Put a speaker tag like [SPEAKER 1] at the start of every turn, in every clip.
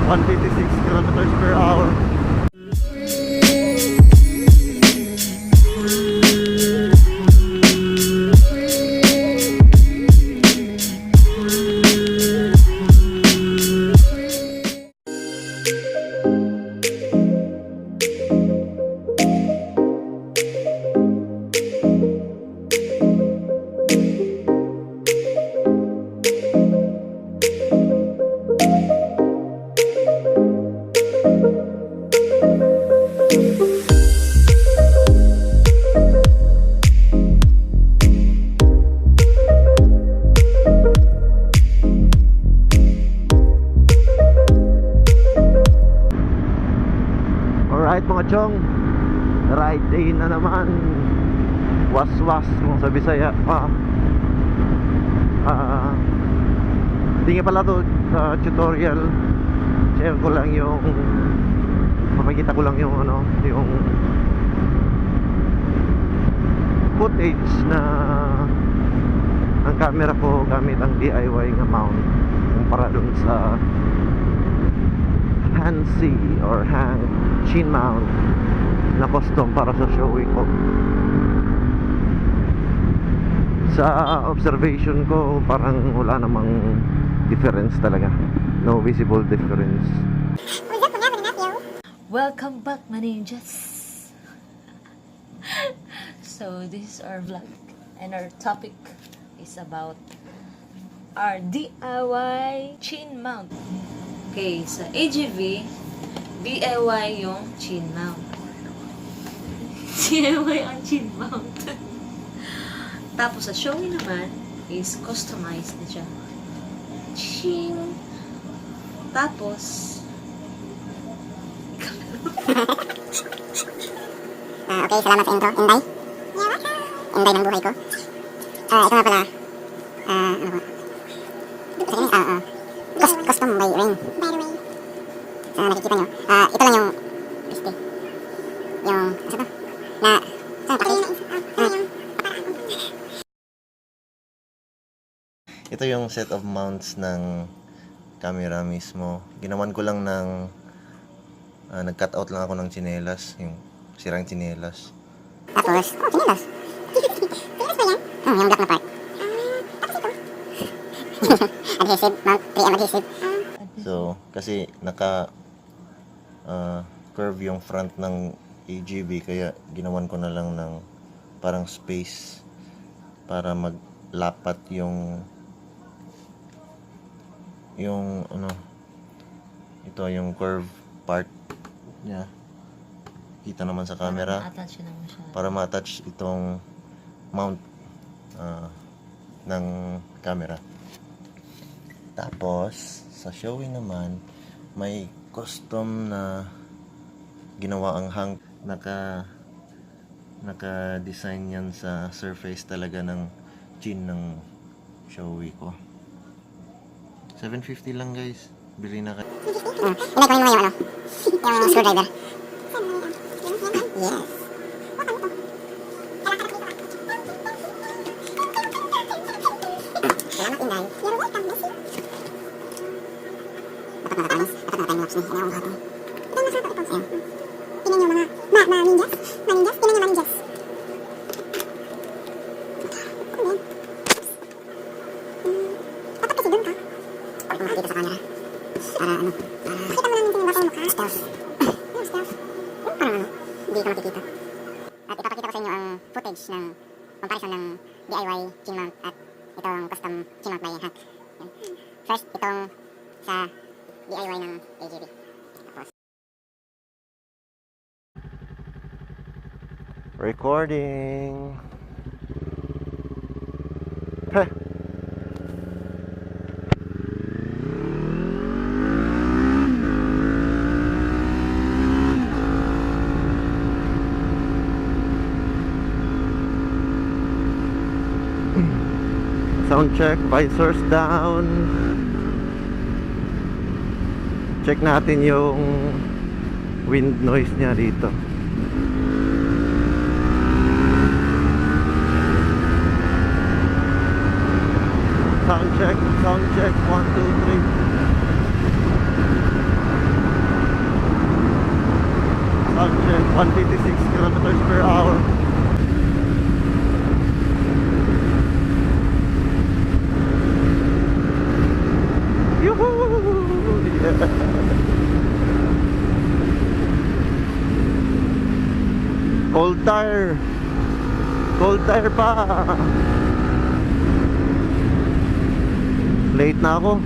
[SPEAKER 1] 156 kilometers per hour. Alright mga chong, ride day na naman. Was-was kung sa Bisaya pa. Hindi nga pala to sa tutorial. Share ko lang yung, mapakita ko lang yung ano, yung footage na ang camera ko gamit ang DIY nga mount kumpara dun sa HANC or HANC Chinmount na custom para sa SHOEI ko. Sa observation ko, parang wala namang difference talaga. No visible difference.
[SPEAKER 2] Welcome back, my ninjas. So this is our vlog and our topic is about our DIY Chinmount. Okay, sa AGV DIY yung Chinmount. DIY ang Chinmount. Tapos sa SHOEI naman is customized na siya. Ching. Tapos
[SPEAKER 3] okay, salamat sa intro, Inday. Inday ng buhay ko. Ito nga pala, ano ba? Custom by Rain. Nakikita nyo. Ito lang yung piste. Yung, asa to? Na,
[SPEAKER 1] Ito yung set of mounts ng camera mismo. Ginawan ko lang ng nag-cut out lang ako ng tsinelas, yung sirang tsinelas.
[SPEAKER 3] tapos, tsinelas. Tsinelas ba yan? Yung black na part. Tapos ito. Adhesive, mount, 3M adhesive.
[SPEAKER 1] So, kasi naka curve yung front ng AGV, kaya ginawan ko na lang ng parang space para maglapat yung ano, ito yung curve part niya. Kita naman sa camera para ma-attach itong mount ng camera. Tapos sa SHOEI naman may custom na ginawa ang HANC. Naka-design yan sa surface talaga ng chin ng SHOEI ko. 750 lang guys. Bili na kayo.
[SPEAKER 3] Hindi, kunin mo yung ano, yung screwdriver. Yes. Salamat, Inday. You're welcome, Messi. Dapat nakatanis. Dapat nakatayin laps ni. Kaya akong hatong. Ito yung masarap ito. Tingnan nyo mga ninjas. Tingnan nyo ninjas. Dapat kasi dun ka. Dapat makikita sa camera. Para ano? Kita mo lang yung tinibak yung mukha. Stealth. Yung stealth. Parang ano? Hindi ka makikita. At ipapakita ko sa inyo ang footage ng comparison ng DIY Chinmount at itong custom Chinmount by HANC. First, itong sa DIY ng AGV. Tapos
[SPEAKER 1] Recording. Heh. Sound check, visors down. Check natin yung wind noise niya dito. Sound check, 1, 2, 3. Soundcheck, 156 kilometers per hour. Yoo-hoo! Yeah. Cold tire. Cold tire pa. Late na ako.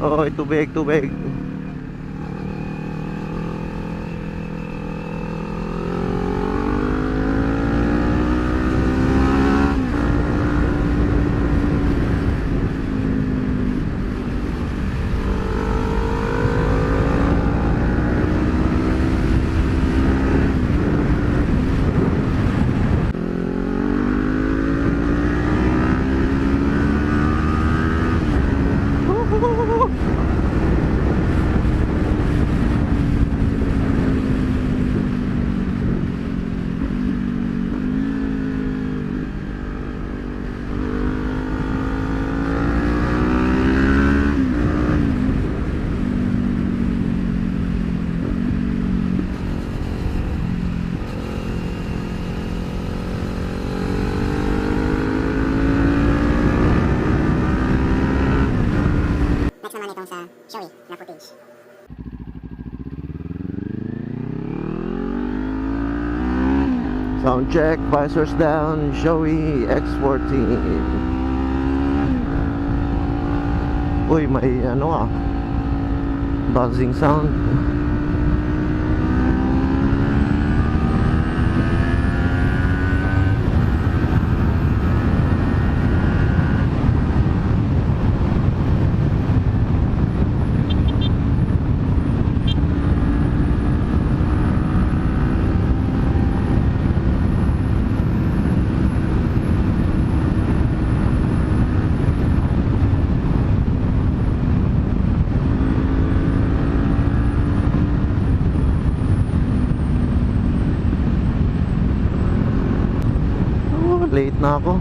[SPEAKER 1] Oh, tubig, tubig.
[SPEAKER 3] Next naman itong sa SHOEI na footage.
[SPEAKER 1] Sound check, visors down, SHOEI X14. Uy, may ano buzzing sound. Late na ako.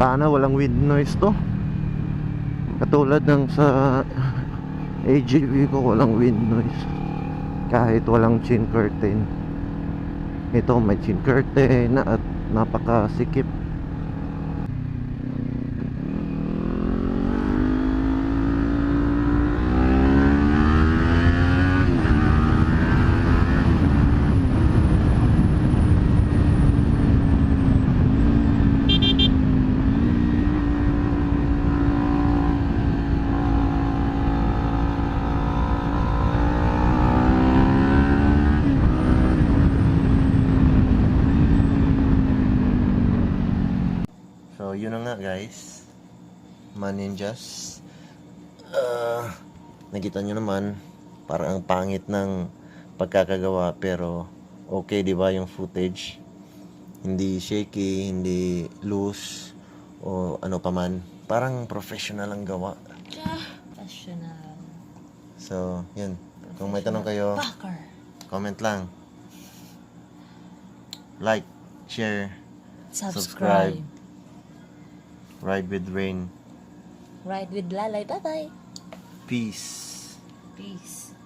[SPEAKER 1] Sana walang wind noise to. Katulad ng sa AGV ko, walang wind noise. Kahit walang chin curtain. Ito may chin curtain at napakasikip. So yun na nga guys, Ninjas. Nakita nyo naman, parang ang pangit ng pagkakagawa, pero okay, di ba yung footage? Hindi shaky, hindi loose o ano pa man. Parang professional ang gawa.
[SPEAKER 2] Professional.
[SPEAKER 1] So yun, kung may tanong kayo,
[SPEAKER 2] Fucker.
[SPEAKER 1] comment lang. Like, share,
[SPEAKER 2] Subscribe.
[SPEAKER 1] Ride with Rain.
[SPEAKER 2] Ride with Lalay. Bye-bye.
[SPEAKER 1] Peace.
[SPEAKER 2] Peace.